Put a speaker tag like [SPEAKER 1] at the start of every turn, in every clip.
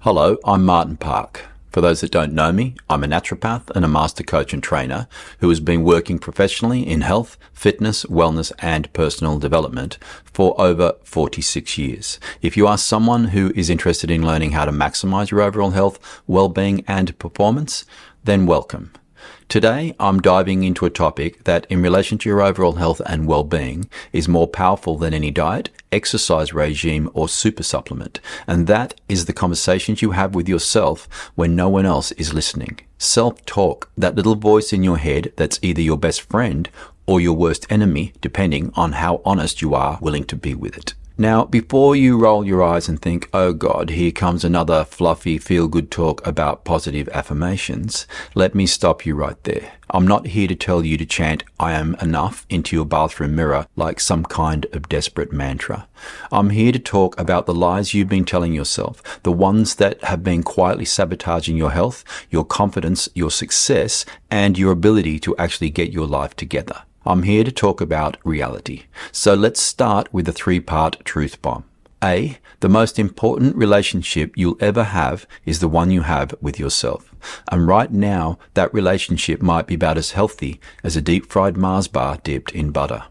[SPEAKER 1] Hello, I'm Martin Park. For those that don't know me, I'm a naturopath and a master coach and trainer who has been working professionally in health, fitness, wellness and personal development for over 46 years. If you are someone who is interested in learning how to maximize your overall health, well-being and performance, then welcome. Today, I'm diving into a topic that, in relation to your overall health and well-being, is more powerful than any diet, exercise regime, or super supplement. And that is the conversations you have with yourself when no one else is listening. Self-talk, that little voice in your head that's either your best friend or your worst enemy, depending on how honest you are willing to be with it. Now, before you roll your eyes and think, oh God, here comes another fluffy feel-good talk about positive affirmations, let me stop you right there. I'm not here to tell you to chant I am enough into your bathroom mirror like some kind of desperate mantra. I'm here to talk about the lies you've been telling yourself, the ones that have been quietly sabotaging your health, your confidence, your success, and your ability to actually get your life together. I'm here to talk about reality. So let's start with the three-part truth bomb. A, the most important relationship you'll ever have is the one you have with yourself. And right now, that relationship might be about as healthy as a deep-fried Mars bar dipped in butter.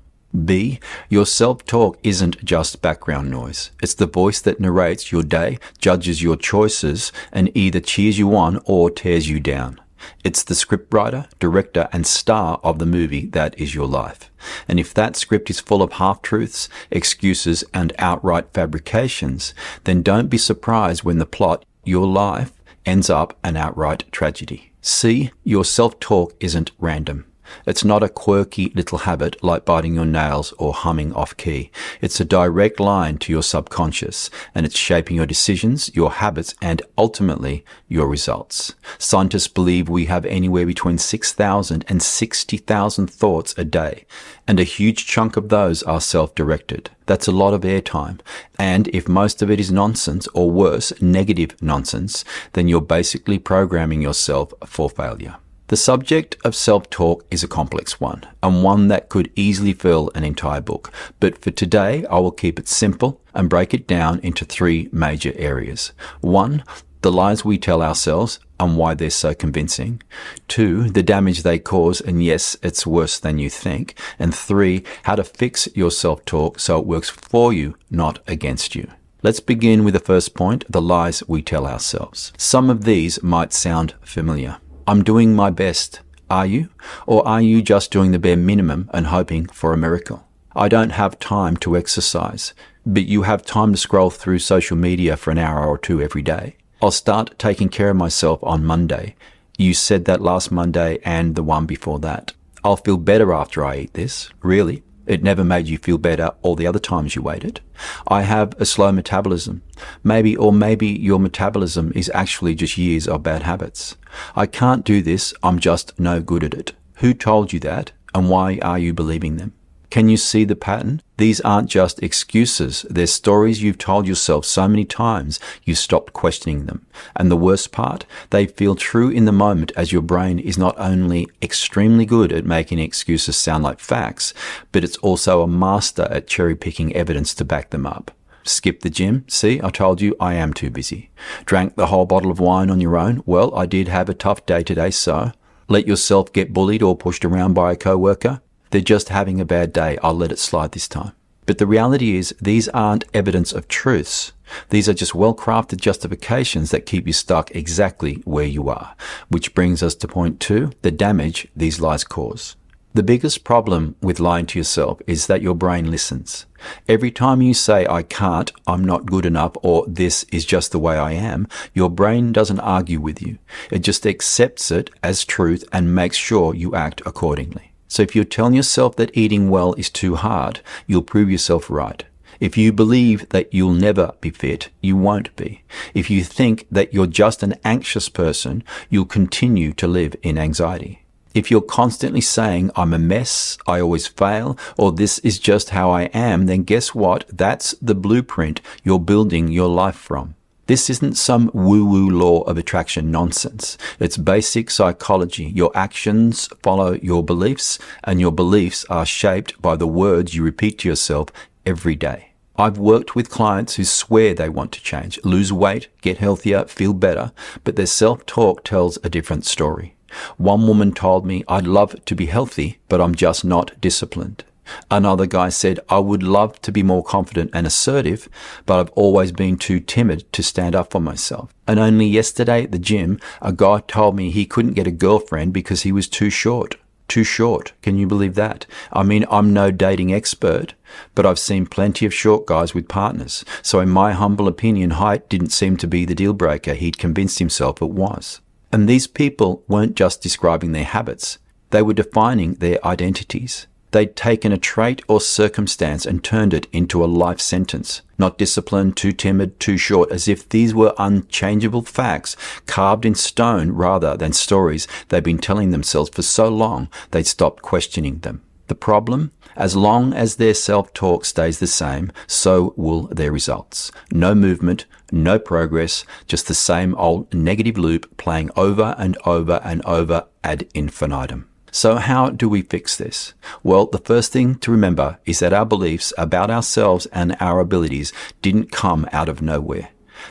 [SPEAKER 1] B, your self-talk isn't just background noise. It's the voice that narrates your day, judges your choices, and either cheers you on or tears you down. It's the scriptwriter, director, and star of the movie that is your life. And if that script is full of half-truths, excuses, and outright fabrications, then don't be surprised when the plot, your life, ends up an outright tragedy. C, your self-talk isn't random. It's not a quirky little habit like biting your nails or humming off key. It's a direct line to your subconscious, and it's shaping your decisions, your habits, and ultimately your results. Scientists believe we have anywhere between 6,000 and 60,000 thoughts a day, and a huge chunk of those are self-directed. That's a lot of airtime, and if most of it is nonsense, or worse, negative nonsense, then you're basically programming yourself for failure. The subject of self-talk is a complex one, and one that could easily fill an entire book. But for today, I will keep it simple and break it down into three major areas. 1, the lies we tell ourselves and why they're so convincing. 2, the damage they cause, and yes, it's worse than you think. And 3, how to fix your self-talk so it works for you, not against you. Let's begin with the first point, the lies we tell ourselves. Some of these might sound familiar. I'm doing my best. Are you? Or are you just doing the bare minimum and hoping for a miracle? I don't have time to exercise, but you have time to scroll through social media for an hour or two every day. I'll start taking care of myself on Monday. You said that last Monday and the one before that. I'll feel better after I eat this. Really? It never made you feel better all the other times you ate it. I have a slow metabolism. Maybe your metabolism is actually just years of bad habits. I can't do this. I'm just no good at it. Who told you that? And why are you believing them? Can you see the pattern? These aren't just excuses. They're stories you've told yourself so many times you stopped questioning them. And the worst part, they feel true in the moment as your brain is not only extremely good at making excuses sound like facts, but it's also a master at cherry-picking evidence to back them up. Skip the gym? See, I told you I am too busy. Drank the whole bottle of wine on your own? Well, I did have a tough day today, so. Let yourself get bullied or pushed around by a coworker? They're just having a bad day. I'll let it slide this time. But the reality is, these aren't evidence of truths. These are just well-crafted justifications that keep you stuck exactly where you are. Which brings us to point 2, the damage these lies cause. The biggest problem with lying to yourself is that your brain listens. Every time you say, I can't, I'm not good enough, or this is just the way I am, your brain doesn't argue with you. It just accepts it as truth and makes sure you act accordingly. So if you're telling yourself that eating well is too hard, you'll prove yourself right. If you believe that you'll never be fit, you won't be. If you think that you're just an anxious person, you'll continue to live in anxiety. If you're constantly saying, I'm a mess, I always fail, or this is just how I am, then guess what? That's the blueprint you're building your life from. This isn't some woo-woo law of attraction nonsense. It's basic psychology. Your actions follow your beliefs, and your beliefs are shaped by the words you repeat to yourself every day. I've worked with clients who swear they want to change, lose weight, get healthier, feel better, but their self-talk tells a different story. One woman told me, "I'd love to be healthy, but I'm just not disciplined." Another guy said, "I would love to be more confident and assertive, but I've always been too timid to stand up for myself." And only yesterday at the gym, a guy told me he couldn't get a girlfriend because he was too short. Too short. Can you believe that? I mean, I'm no dating expert, but I've seen plenty of short guys with partners. So in my humble opinion, height didn't seem to be the deal breaker. He'd convinced himself it was. And these people weren't just describing their habits. They were defining their identities. They'd taken a trait or circumstance and turned it into a life sentence. Not disciplined, too timid, too short, as if these were unchangeable facts carved in stone rather than stories they'd been telling themselves for so long they'd stopped questioning them. The problem? As long as their self-talk stays the same, so will their results. No movement, no progress, just the same old negative loop playing over and over and over ad infinitum. So how do we fix this? Well, the first thing to remember is that our beliefs about ourselves and our abilities didn't come out of nowhere.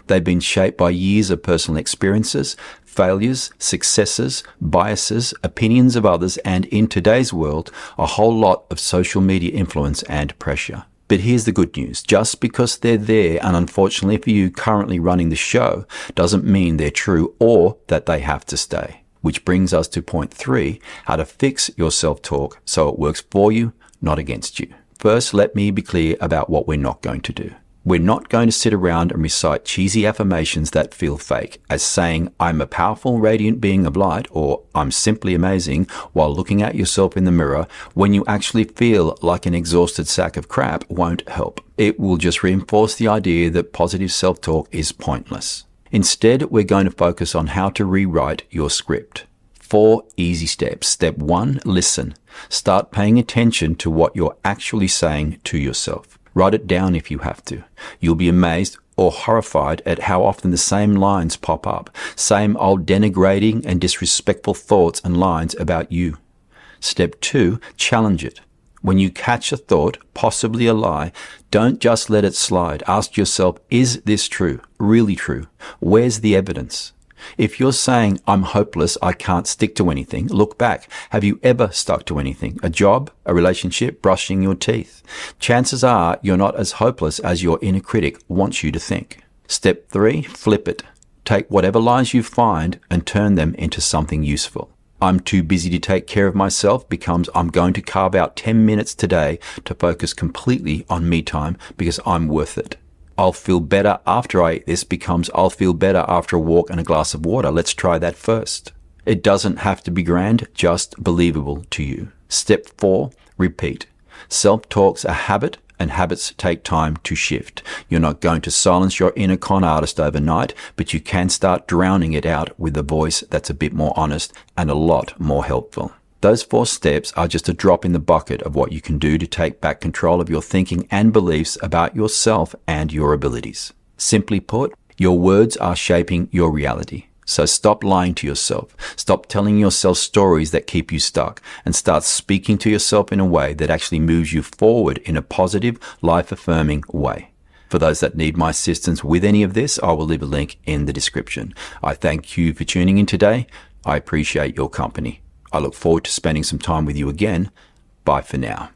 [SPEAKER 1] They've been shaped by years of personal experiences, failures, successes, biases, opinions of others, and in today's world, a whole lot of social media influence and pressure. But here's the good news. Just because they're there, and unfortunately for you currently running the show, doesn't mean they're true or that they have to stay. Which brings us to point 3, how to fix your self-talk so it works for you, not against you. First, let me be clear about what we're not going to do. We're not going to sit around and recite cheesy affirmations that feel fake, as saying, "I'm a powerful, radiant being of light," or "I'm simply amazing," while looking at yourself in the mirror when you actually feel like an exhausted sack of crap won't help. It will just reinforce the idea that positive self-talk is pointless. Instead, we're going to focus on how to rewrite your script. 4 easy steps. Step 1, listen. Start paying attention to what you're actually saying to yourself. Write it down if you have to. You'll be amazed or horrified at how often the same lines pop up. Same old denigrating and disrespectful thoughts and lines about you. Step 2, challenge it. When you catch a thought, possibly a lie, don't just let it slide. Ask yourself, is this true? Really true? Where's the evidence? If you're saying, "I'm hopeless, I can't stick to anything," look back. Have you ever stuck to anything? A job? A relationship? Brushing your teeth? Chances are you're not as hopeless as your inner critic wants you to think. Step 3, flip it. Take whatever lies you find and turn them into something useful. "I'm too busy to take care of myself" becomes, "I'm going to carve out 10 minutes today to focus completely on me time because I'm worth it." "I'll feel better after I eat this" becomes, "I'll feel better after a walk and a glass of water. Let's try that first." It doesn't have to be grand, just believable to you. Step 4, repeat. Self-talk's a habit, and habits take time to shift. You're not going to silence your inner con artist overnight, but you can start drowning it out with a voice that's a bit more honest and a lot more helpful. Those 4 steps are just a drop in the bucket of what you can do to take back control of your thinking and beliefs about yourself and your abilities. Simply put, your words are shaping your reality. So stop lying to yourself. Stop telling yourself stories that keep you stuck and start speaking to yourself in a way that actually moves you forward in a positive, life-affirming way. For those that need my assistance with any of this, I will leave a link in the description. I thank you for tuning in today. I appreciate your company. I look forward to spending some time with you again. Bye for now.